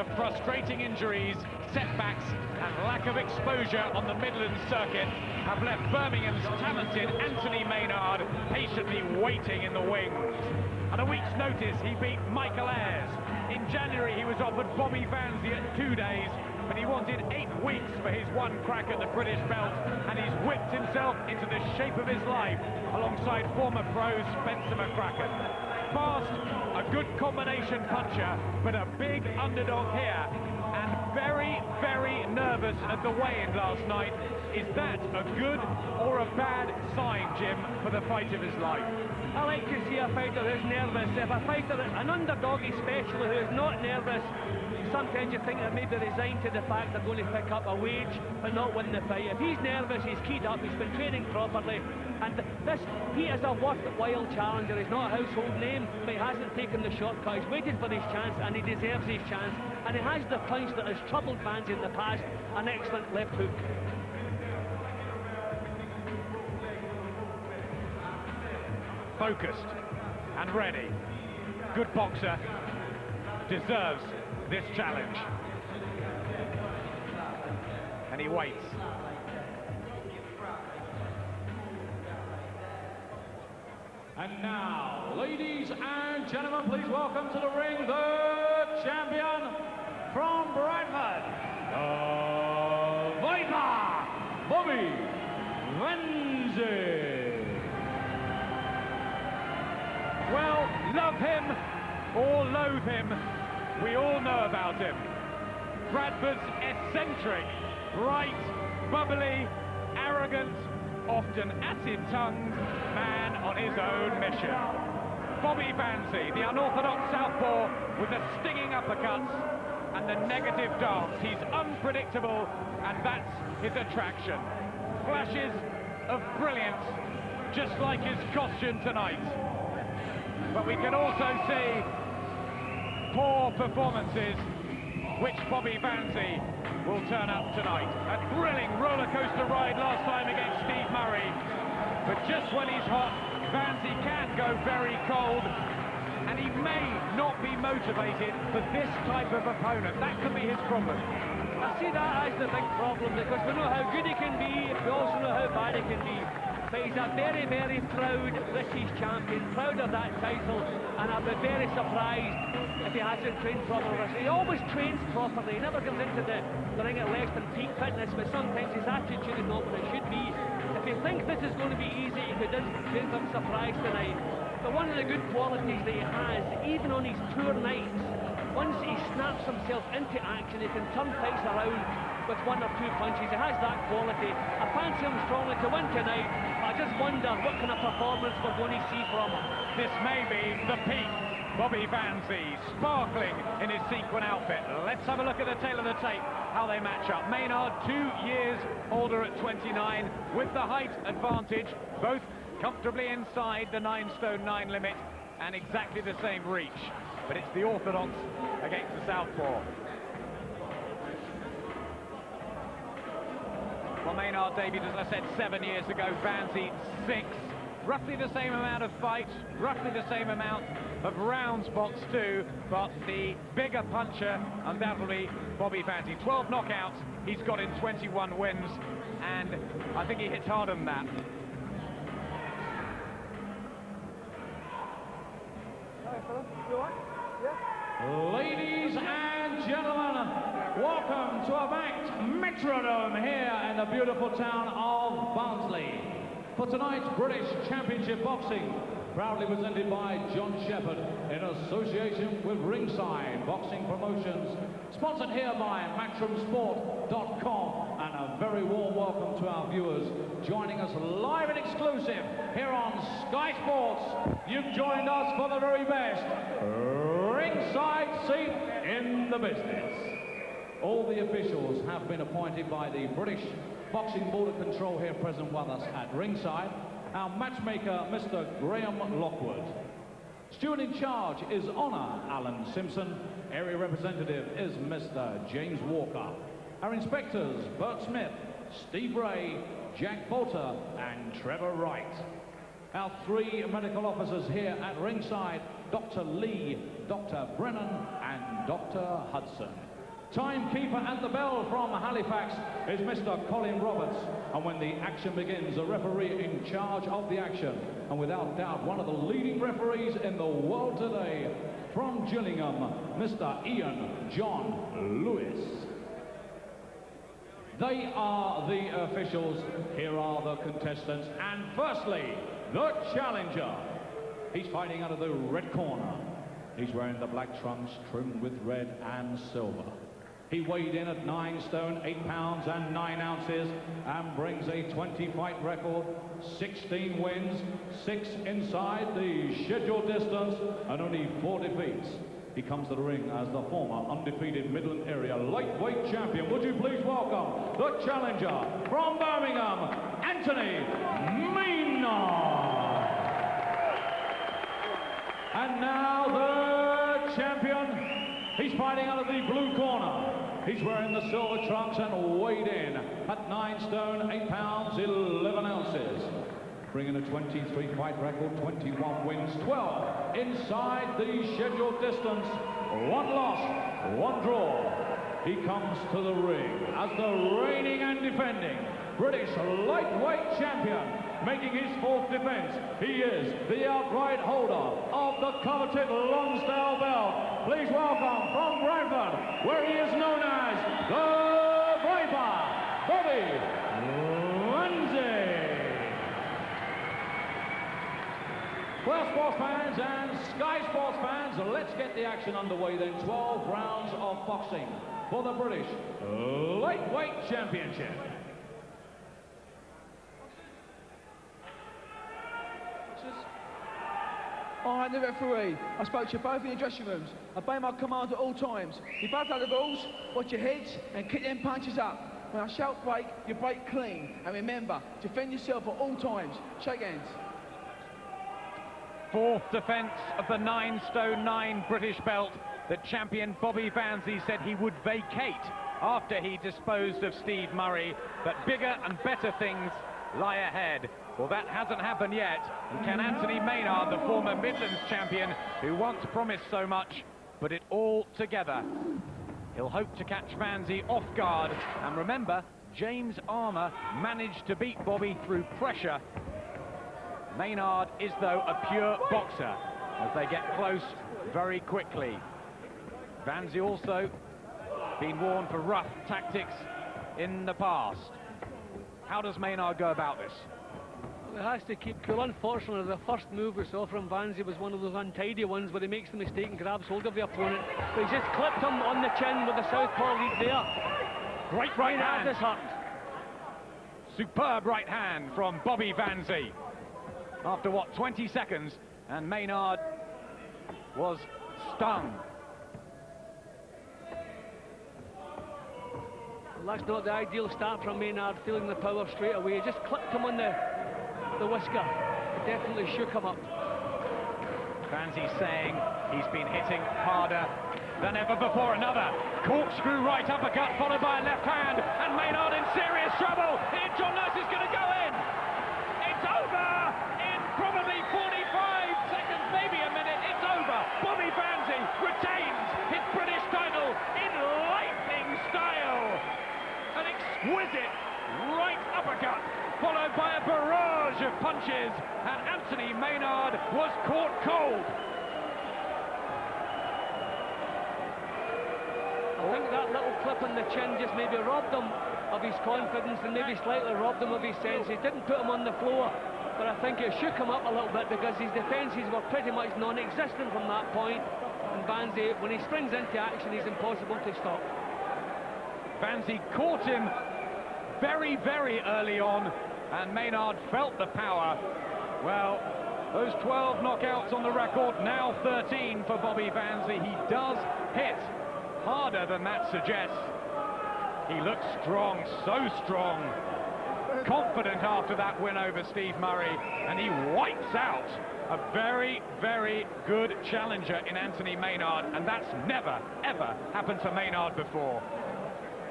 of frustrating injuries, setbacks and lack of exposure on the Midlands circuit have left Birmingham's talented Anthony Maynard patiently waiting in the wings. At a week's notice, he beat Michael Ayres. In January, he was offered Bobby Vanzie at 2 days, but he wanted 8 weeks for his one crack at the British belt, and he's whipped himself into the shape of his life alongside former pro Spencer McCracken. Fast, a good combination puncher, but a big underdog here, and very, very nervous at the weigh-in last night. Is that a good or a bad sign, Jim, for the fight of his life? I like to see a fighter who's nervous. If a fighter, an underdog especially, who is not nervous, sometimes you think they're maybe resigned to the fact they're going to pick up a wage but not win the fight. If he's nervous, he's keyed up, he's been training properly, and he is a worthwhile challenger. He's not a household name, but he hasn't taken the shortcut. He's waited for his chance, and he deserves his chance. And he has the punch that has troubled Vanzie in the past, an excellent left hook. Focused and ready. Good boxer, deserves this challenge. And he waits. And now, ladies and gentlemen, please welcome to the ring the champion from Bradford, the Viper, Bobby Vanzie. Well, love him or loathe him, we all know about him. Bradford's eccentric, bright, bubbly, arrogant, often acid-tongued man on his own mission. Bobby Vanzie, the unorthodox southpaw with the stinging uppercuts and the negative dance. He's unpredictable, and that's his attraction. Flashes of brilliance, just like his costume tonight. But we can also see poor performances, which Bobby Vanzie will turn up tonight. A thrilling roller coaster ride last time against Steve Murray, but just when he's hot, Vanzie can go very cold, and he may not be motivated for this type of opponent. That could be his problem. I see that as the big problem, because we know how good he can be, we also know how bad he can be. But he's a very, very proud British champion, proud of that title, and I'll be very surprised if he hasn't trained properly. He always trains properly, he never comes into the ring at less than peak fitness, but sometimes his attitude is not what it should be. If he thinks this is going to be easy, he could give them surprise tonight. But one of the good qualities that he has, even on his poor nights, once he snaps himself into action, he can turn fights around with 1 or 2 punches. He has that quality. I fancy him strongly to win tonight. I just wonder what kind of performance we're going to see from him. This may be the peak. Bobby Vanzie, sparkling in his sequin outfit. Let's have a look at the tail of the tape, how they match up. Maynard, 2 years older at 29, with the height advantage, both comfortably inside the 9 stone 9 limit, and exactly the same reach. But it's the orthodox against the southpaw. Well, Maynard debuted, as I said, 7 years ago. Vanzie, 6. Roughly the same amount of fights, roughly the same amount of rounds boxed too, but the bigger puncher, undoubtedly, Bobby Vanzie. 12 knockouts, he's got in 21 wins, and I think he hits harder than that. Ladies and gentlemen, welcome to a packed Metrodome here in the beautiful town of Barnsley for tonight's British Championship Boxing, proudly presented by John Shepherd in association with Ringside Boxing Promotions, sponsored here by MatchroomSport.com, and a very warm welcome to our viewers joining us live and exclusive here on Sky Sports. You've joined us for the very best ringside seat in the business. All the officials have been appointed by the British Boxing Board of Control here present with us at ringside. Our matchmaker, Mr. Graham Lockwood. Steward in charge is Honor Alan Simpson. Area representative is Mr. James Walker. Our inspectors, Bert Smith, Steve Ray, Jack Bolter, and Trevor Wright. Our 3 medical officers here at ringside, Dr. Lee, Dr. Brennan, and Dr. Hudson. Timekeeper at the bell from Halifax is Mr. Colin Roberts. And when the action begins, the referee in charge of the action, and without doubt one of the leading referees in the world today, from Gillingham, Mr. Ian John Lewis. They are the officials. Here are the contestants. And firstly, the challenger. He's fighting out of the red corner. He's wearing the black trunks trimmed with red and silver. He weighed in at 9 stone, 8 pounds and 9 ounces and brings a 20-fight record, 16 wins, 6 inside the scheduled distance and only 4 defeats. He comes to the ring as the former undefeated Midland area lightweight champion. Would you please welcome the challenger from Birmingham, Anthony Maynard. And now the champion. He's fighting out of the blue corner. He's wearing the silver trunks and weighed in at 9 stone, 8 pounds, 11 ounces. Bringing a 23-fight record, 21 wins, 12 inside the scheduled distance, 1 loss, 1 draw. He comes to the ring as the reigning and defending British lightweight champion. Making his 4th defense, he is the outright holder of the coveted Lonsdale belt. Please welcome from Bradford, where he is known as the Viper, Bobby Vanzie. Well, sports fans and Sky Sports fans, let's get the action underway then. 12 rounds of boxing for the British lightweight championship. I am the referee. I spoke to you both in your dressing rooms. I obey my command at all times. You both know the rules. Watch your heads and kick them punches up. When I shout break, you break clean. And remember, defend yourself at all times. Shake hands. 4th defence of the 9 stone 9 British belt that champion Bobby Vanzie said he would vacate after he disposed of Steve Murray. But bigger and better things lie ahead. Well, that hasn't happened yet. And can Anthony Maynard, the former Midlands champion, who once promised so much, put it all together? He'll hope to catch Vanzie off guard. And remember, James Armour managed to beat Bobby through pressure. Maynard is, though, a pure boxer as they get close very quickly. Vanzie also been warned for rough tactics in the past. How does Maynard go about this? He has to keep cool. Unfortunately, the first move we saw from Vanzie was one of those untidy ones where he makes the mistake and grabs hold of the opponent. But he just clipped him on the chin with the southpaw lead there. Great right hand. Is hurt. Superb right hand from Bobby Vanzie. After, what, 20 seconds, and Maynard was stung. Well, that's not the ideal start from Maynard, feeling the power straight away. He just clipped him on the whisker. It definitely shook him up. Vanzie saying he's been hitting harder than ever before. Another corkscrew right uppercut followed by a left hand, and Maynard in serious trouble. Here John Nurse is going to go in. It's over in probably 45 seconds, maybe a minute. It's over. Bobby Vanzie retains his British title in lightning style. An exquisite right uppercut, followed by a barrage of punches, and Anthony Maynard was caught cold. I think that little clip on the chin just maybe robbed him of his confidence and maybe slightly robbed him of his sense. He didn't put him on the floor, but I think it shook him up a little bit because his defences were pretty much non-existent from that point. And Vanzie, when he springs into action, he's impossible to stop. Vanzie caught him very, very early on, and Maynard felt the power. Well, those 12 knockouts on the record, now 13 for Bobby Vanzie. He does hit harder than that suggests. He looks strong, so strong. Confident after that win over Steve Murray, and he wipes out a very, very good challenger in Anthony Maynard, and that's never, ever happened to Maynard before.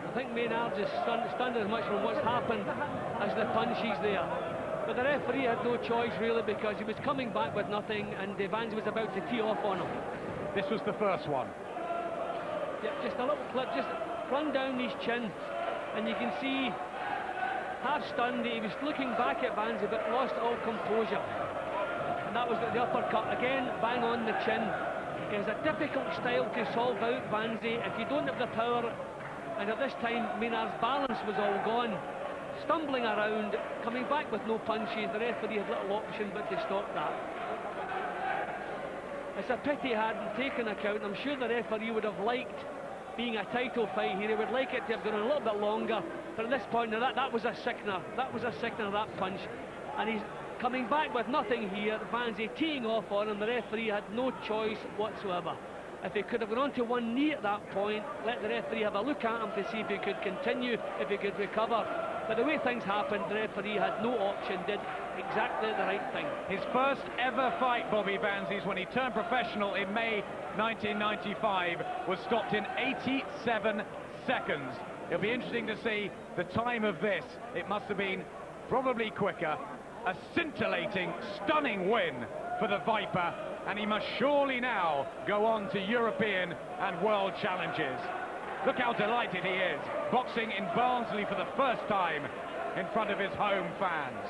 I think Maynard just stunned as much from what's happened as the punches there. But the referee had no choice really, because he was coming back with nothing and Vanzie was about to tee off on him. This was the first one. just a little clip, just run down his chin, and you can see, half stunned, he was looking back at Vanzie, but lost all composure. And that was the uppercut, again, bang on the chin. It's a difficult style to solve out Vanzie if you don't have the power, and at this time, Maynard's balance was all gone. Stumbling around, coming back with no punches, the referee had little option but to stop that. It's a pity he hadn't taken a count. I'm sure the referee would have liked being a title fight here. He would like it to have gone a little bit longer, but at this point, now that was a sickener. That was a sickener, that punch. And he's coming back with nothing here. Vanzie teeing off on him. The referee had no choice whatsoever. If he could have gone on to one knee at that point, let the referee have a look at him to see if he could continue, if he could recover. But the way things happened, the referee had no option, did exactly the right thing. His first ever fight, Bobby Vanzie's, when he turned professional in May 1995, was stopped in 87 seconds. It'll be interesting to see the time of this. It must have been probably quicker. A scintillating, stunning win for the Viper, and he must surely now go on to European and World Challenges. Look how delighted he is, boxing in Barnsley for the first time in front of his home fans.